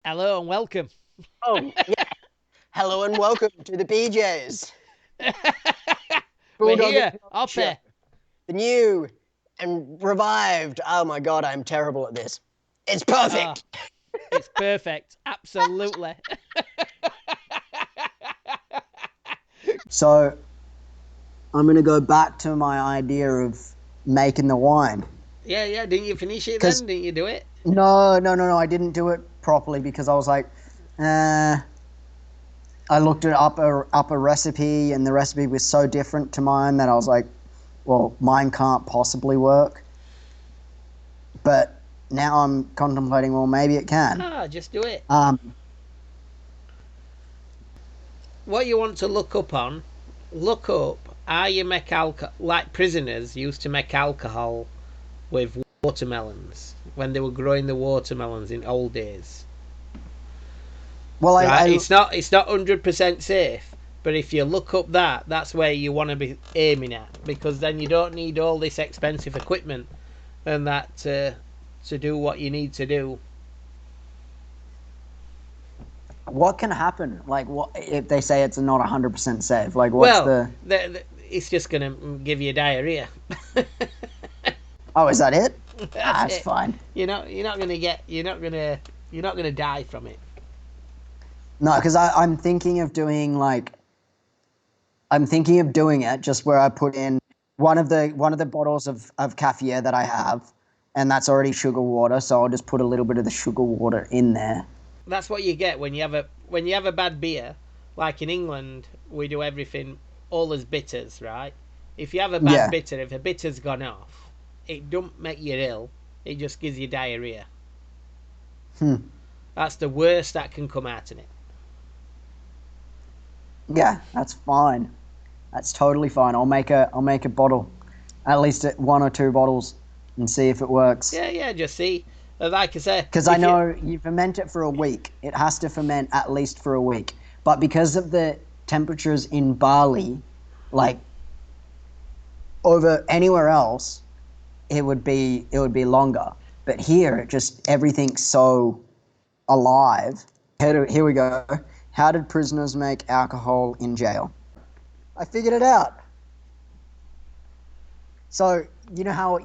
Hello and welcome. Oh, yeah. Hello and welcome to the BJs, We're Bulldog and here, Dog Show, Hopper. the new and revived. Oh my God, I'm terrible at this. It's Oh, perfect. it's perfect. Absolutely. So I'm gonna go back to my idea of making the wine. Yeah, yeah. Didn't you finish it Because then? Didn't you do it? no, I didn't do it properly because I was like, uh, I looked it up a recipe, and the recipe was so different to mine that I was like, well, mine can't possibly work. But now I'm contemplating, well, maybe it can. Ah, just do it. Um, What you want to look up how you make alcohol. Like prisoners used to make alcohol with watermelons when they were growing the watermelons in old days. well, Right? It's not 100% safe. But if you look up that, that's where you want to be aiming at, because then you don't need all this expensive equipment and that to do what you need to do. what can happen? Like, what if they say it's not 100% safe? Like, what's Well, the? it's just going to give you diarrhea. Oh, is that it? Ah, That's that's it. fine. You're not going to get. You're not going to die from it. No, because I'm thinking of doing like I'm thinking of doing it just where I put in one of the bottles of Cafetiere that I have, and that's already sugar water. So I'll just put a little bit of the sugar water in there. That's what you get when you have a bad beer. Like in England, we do everything all as bitters, right? If you have a bad Yeah. bitter, if a bitter's gone off, it don't make you ill. It just gives you diarrhea. Hmm. That's the worst that can come out in it. Yeah, that's fine. That's totally fine. I'll make a bottle, at least one or two bottles, and see if it works. Yeah, yeah. Just see, like I say, Because I if you know you ferment it for a week. It has to ferment at least for a week. But because of the temperatures in Bali, like over anywhere else, it would be longer. But here, it just everything's so alive. Here we go. How did prisoners make alcohol in jail? I figured it out. So you know how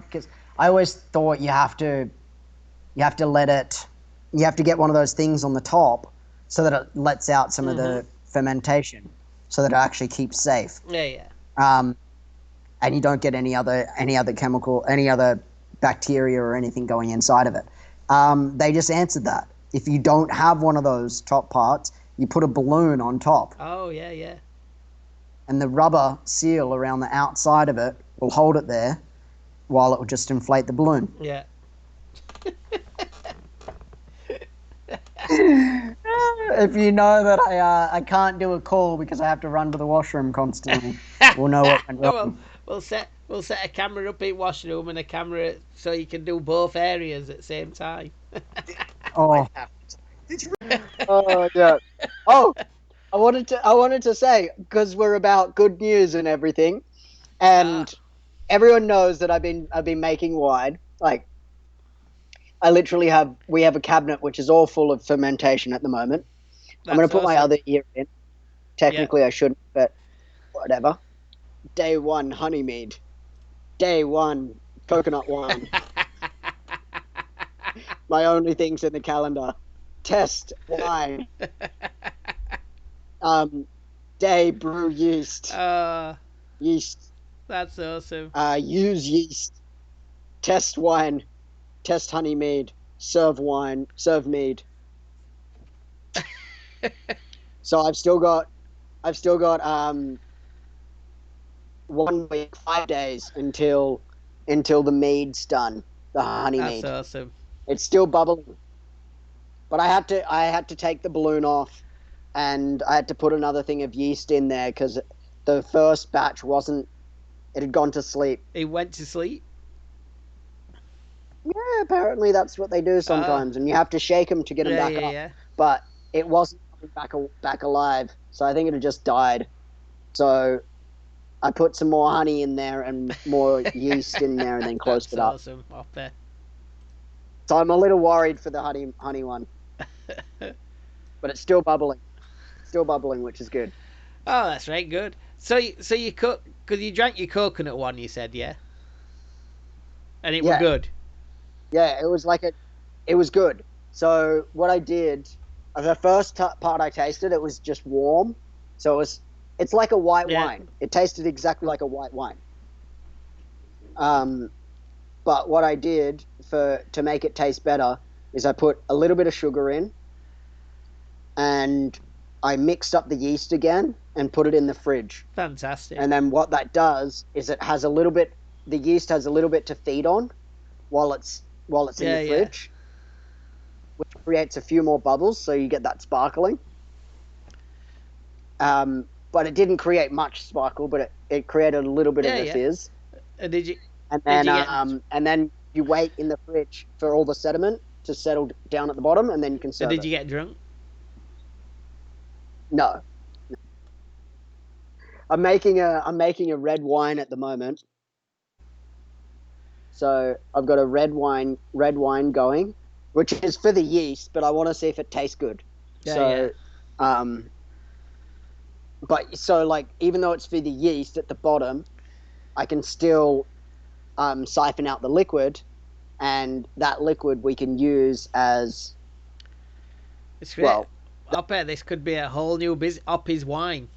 because I always thought you have to let it you have to get one of those things on the top so that it lets out some of hmm the fermentation so that it actually keeps safe, yeah, yeah. um, and you don't get any other chemical, any other bacteria or anything going inside of it. They just answered that. If you don't have one of those top parts, you put a balloon on top, Oh, yeah, yeah. and the rubber seal around the outside of it will hold it there while it will just inflate the balloon. Yeah. If you know that I can't do a call because I have to run to the washroom constantly, we'll know what went well, wrong. we'll set a camera up in washroom and a camera so you can do both areas at the same time. Oh, oh yeah. Oh, I wanted to say because we're about good news and everything, Ah, and everyone knows that I've been making wine. Like we have a cabinet which is all full of fermentation at the moment. I'm gonna that's put my awesome. other ear in. Yeah. Technically, I shouldn't, but whatever. Day one, honey mead. Day one, coconut wine. My only things in the calendar. Test wine. Um, day brew yeast. uh, Yeast. that's awesome. Use yeast. Test wine. Test honey mead. Serve wine. Serve mead. So I've still got 1 week, 5 days until the mead's done. The honey That's mead. awesome. It's still bubbling, but I had to take the balloon off, and I had to put another thing of yeast in there because the first batch wasn't. It had gone to sleep. He went to sleep. Yeah, apparently that's what they do Ah, sometimes, and you have to shake them to get them yeah, back yeah, up. yeah. But it wasn't coming back alive, so I think it had just died. So I put some more honey in there and more yeast in there, and then closed That's it up. awesome. Up there. So I'm a little worried for the honey one. but it's still bubbling. Still bubbling, which is good. Oh, that's right. Good. So you cook because you drank your coconut one. You said, yeah, and it were Yeah, good. yeah. It was good. So what I did, the first part I tasted, it was just warm. So it's like a white Yeah, wine. It tasted exactly like a white wine. Um, but what I did for to make it taste better is I put a little bit of sugar in, and I mixed up the yeast again and put it in the fridge. fantastic. And then what that does is it has a little bit, the yeast has a little bit to feed on while it's in the Yeah, yeah. fridge, which creates a few more bubbles, so you get that sparkling. But it didn't create much sparkle, but it created a little bit of Yeah, a yeah. fizz. Did you And did then you get you wait in the fridge for all the sediment to settle down at the bottom, and then you can serve did it. you get drunk? No, I'm making a red wine at the moment. So I've got a red wine going, which is for the yeast, but I want to see if it tastes good. Yeah, yeah. So, um, but so like even though it's for the yeast at the bottom, I can still siphon out the liquid, and that liquid we can use as It's great. well. I bet this could be a whole new business. Hopis wine.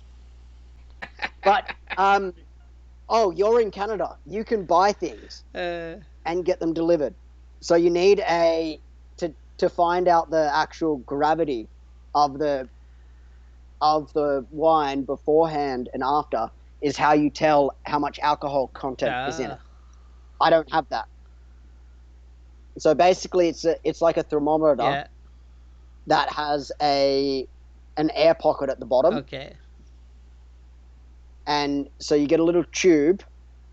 But oh, you're in Canada. You can buy things Uh, and get them delivered. So you need a to find out the actual gravity of the wine beforehand and after is how you tell how much alcohol content is in it. ah, I don't have that. So basically it's like a thermometer yeah. that has a an air pocket at the bottom, Okay. and so you get a little tube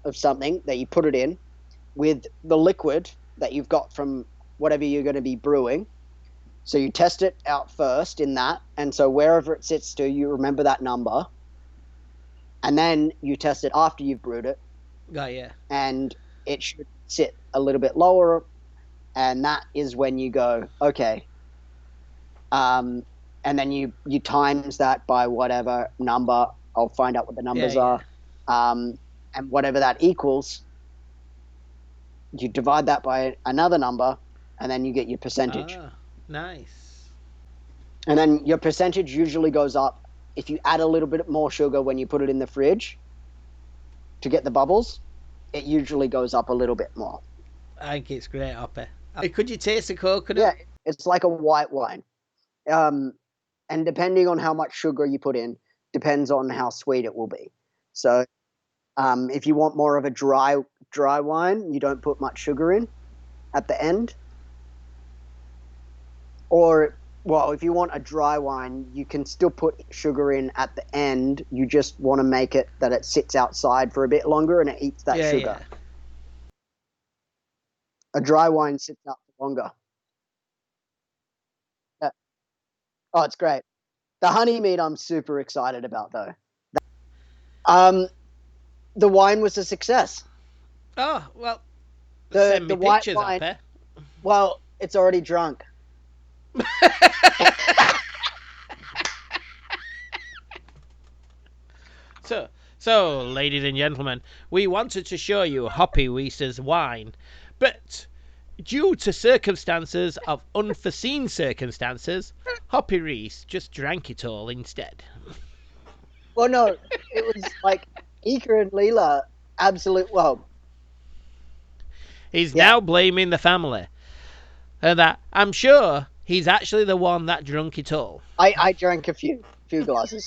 of something that you put it in with the liquid that you've got from whatever you're going to be brewing. So you test it out first in that, and so wherever it sits to, you remember that number, and then you test it after you've brewed it, Got you. and it should sit a little bit lower, and that is when you go, okay, um, and then you times that by whatever number. I'll find out what the Yeah, numbers yeah. are, um, and whatever that equals, you divide that by another number, and then you get your percentage. Ah, nice. And then your percentage usually goes up if you add a little bit more sugar when you put it in the fridge to get the bubbles. It usually goes up a little bit more. I think it's great, Hoppy. Could you taste the coconut? Yeah, it's like a white wine. Um, and depending on how much sugar you put in, depends on how sweet it will be. So if you want more of a dry wine, you don't put much sugar in at the end. Or well, if you want a dry wine, you can still put sugar in at the end. You just want to make it that it sits outside for a bit longer and it eats that Yeah, sugar. yeah. A dry wine sits out for longer. Yeah. Oh, it's great. The honey mead I'm super excited about though. Um, the wine was a success. Oh, well, The send me the white pictures, wine, Hoppy. well, it's already drunk. So, ladies and gentlemen, we wanted to show you Hoppy Reese's wine, but due to circumstances of unforeseen circumstances, Hoppy Reese just drank it all instead. Well, no, it was like Ika and Leela, absolute. Well, He's yeah, now blaming the family, and that I'm sure he's actually the one that drunk it all. I drank a few glasses,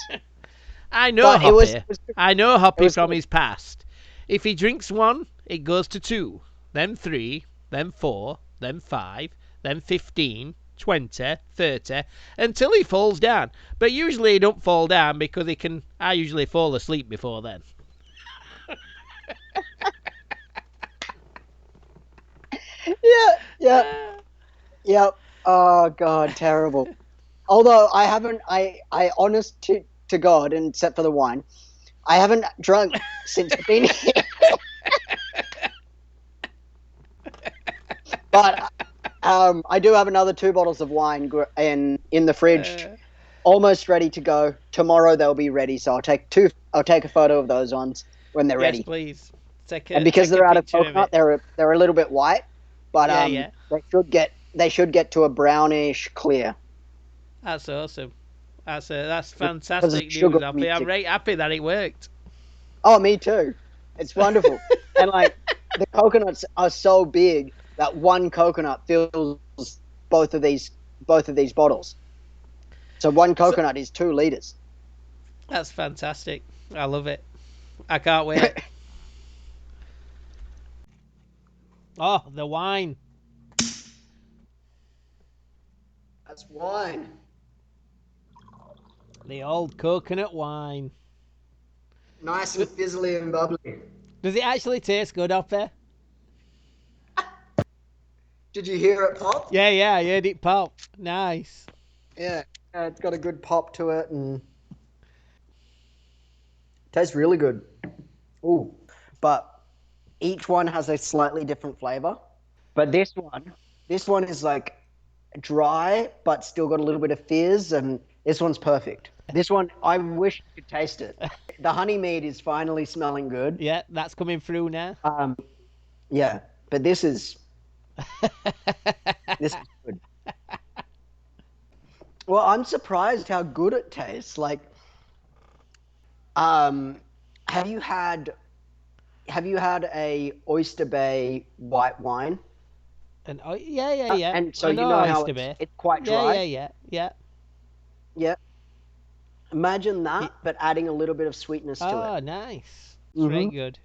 I know but Hoppy. it I know it Hoppy was from good. his past. If he drinks one, it goes to 2, then 3, then 4, then 5, then 15, 20, 30, until he falls down. But usually he don't fall down because I usually fall asleep before then. Yeah, yeah, yeah. Oh God, terrible. Although I haven't, I honest to God, and except for the wine, I haven't drunk since I've been here. But I do have another 2 bottles of wine in the fridge, Uh, almost ready to go. Tomorrow they'll be ready, so I'll take two. I'll take a photo of those ones when they're yes, ready. please. And because Take a they're out of picture of coconut, it. they're a little bit white, but Yeah, yeah. they should get to a brownish clear. That's awesome. That's Because of fantastic sugar news, Happy. I'm music. right happy that it worked. Oh, me too. It's wonderful. And like the coconuts are so big that one coconut fills both of these both of these bottles. So one So coconut is 2 liters. that's fantastic. I love it. I can't wait. Oh, the wine. That's wine. The old coconut wine. Nice and fizzly and bubbly. Does it actually taste good, Hopper? Did you hear it pop? Yeah, yeah, I heard it pop. Nice. Yeah. Yeah, it's got a good pop to it and tastes really good. Ooh. But each one has a slightly different flavor. But this one is like dry, but still got a little bit of fizz, and this one's perfect. This one, I wish you could taste it. The honey mead is finally smelling good. Yeah, that's coming through now. Um, yeah, but this is good. Well, I'm surprised how good it tastes. Like, um, have you had have you had a Oyster Bay white wine? And oh, yeah, yeah, yeah. And so I you know know how Oyster it's Bay. it's quite Yeah, yeah, dry. yeah, yeah. Yeah. Imagine It, that, but adding a little bit of sweetness to it. oh, nice. It's very Hmm. good.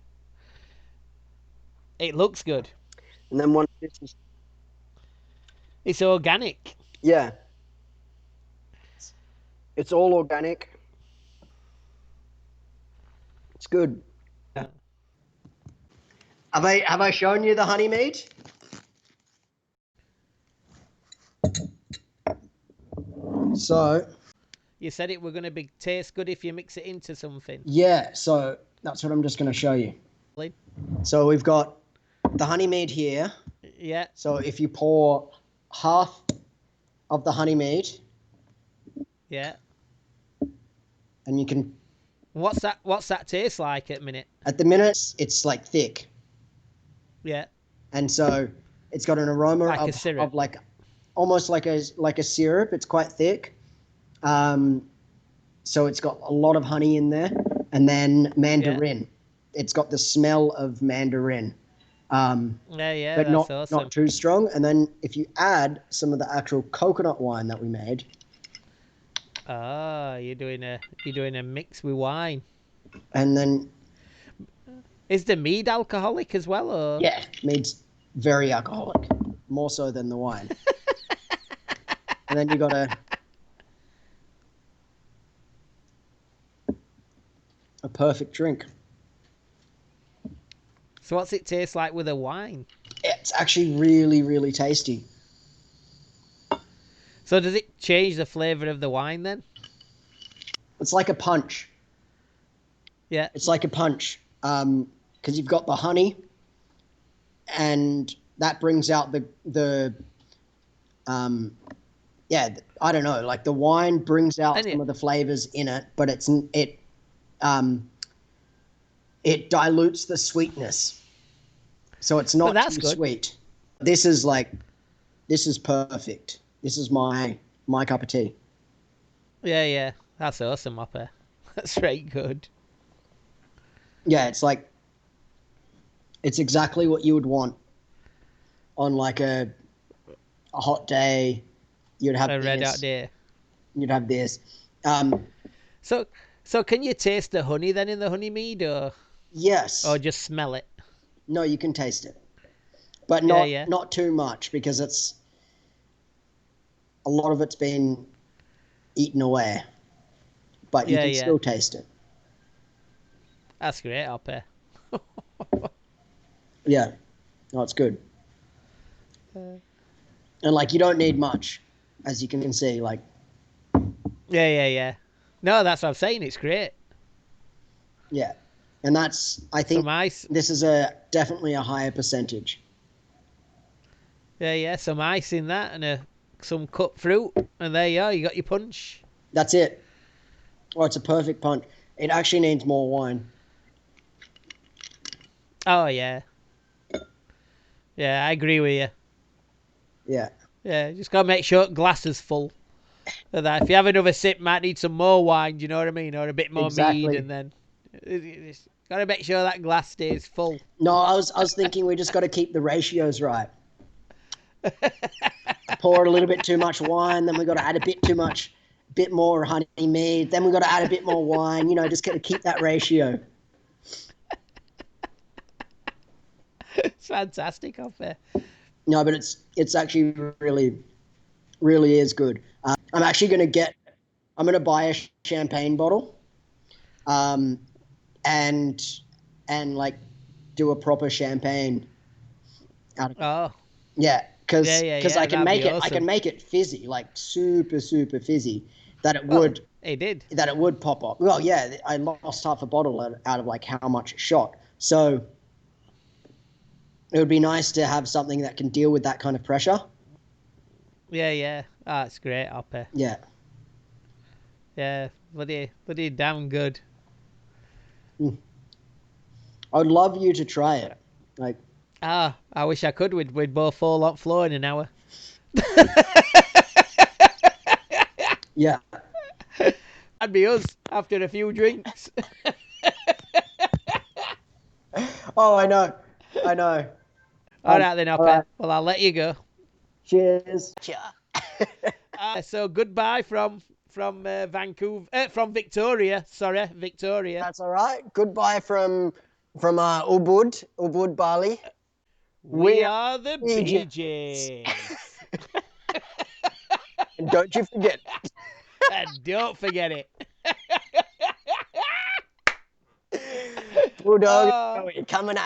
It looks good. And then one, this is, It's organic. yeah, it's all organic. It's good. Uh, Have I shown you the honey meat? So You said it were going to be taste good if you mix it into something. yeah, so that's what I'm just going to show you. So we've got the honey mead here. Yeah, So if you pour half of the honey mead, yeah. and you can, What's that? What's that taste like at minute? at the minute, it's like thick, Yeah, and so it's got an aroma like a of syrup. like almost like a syrup. It's quite thick. Um, so it's got a lot of honey in there, and then Yeah, mandarin. It's got the smell of mandarin, yeah, yeah. but That's not awesome. too strong. And then if you add some of the actual coconut wine that we made, Ah, you're doing a mix with wine. and then Is the mead alcoholic as well, or? yeah, mead's very alcoholic, more so than the wine. And then you got a perfect drink. So what's it taste like with a wine? It's actually really, really tasty. So does it change the flavour of the wine then? It's like a punch. Yeah, It's like a punch, because you've got the honey, and that brings out the yeah, I don't know, like the wine brings out and some it, of the flavors in it, but um it dilutes the sweetness, so it's but not that's too good. sweet. This is like this is perfect. This is my cup of tea. Yeah, yeah. That's awesome, Hopper. That's very good. Yeah, it's exactly what you would want on like a hot day. You'd have A red hot this. day. You'd have this. Um, So, so can you taste the honey then in the honey mead, or yes. just smell it? No, you can taste it, but Yeah, not yeah, not too much because it's a lot of it's been eaten away. But you yeah, can yeah. still taste it. That's great, Hopper. Yeah, no, it's good. Uh, And like you don't need much, as you can see. Like Yeah, yeah, yeah. No, that's what I'm saying. It's great. yeah, and I So think my this is a definitely a higher percentage. Yeah, yeah. Some ice in that and some cut fruit, and there you are. You got your punch. That's it. Oh, it's a perfect punch. It actually needs more wine. Oh yeah, yeah. I agree with you. Yeah. Yeah, just gotta make sure glass is full. So that if you have another sip, might need some more wine. Do you know what I mean? Or a bit more mead, Exactly. and then gotta make sure that glass stays full. No, I was thinking we just got to keep the ratios right. Pour a little bit too much wine, then we got to add a bit more honey mead, then we got to add a bit more wine. Just got to keep that ratio. It's fantastic up there. No, but it's actually really, really is good. I'm actually I'm going to buy a champagne bottle, um, and like do a proper champagne out of it. Oh, Yeah, yeah, because yeah, I yeah. can That'd make be it. I can awesome. make it fizzy, like super super fizzy, that it Well, would he did. pop up. Well, yeah, I lost half a bottle out of like how much it shot. So it would be nice to have something that can deal with that kind of pressure. Yeah, yeah. Oh, it's great up there. Yeah. Yeah, bloody damn good. I would love you to try it. Like, Ah, I wish I could. We'd both fall on floor in an hour. yeah. That'd be us after a few drinks. Oh, I know. I know. All right then, All Hopper. right. Well, I'll let you go. Cheers. So goodbye from Vancouver, from Victoria. Sorry, Victoria. That's all right. Goodbye from Ubud, Bali. We We are are the Egypt. Bee Gees. And don't you forget. And don't forget it. Bulldog, Oh. coming at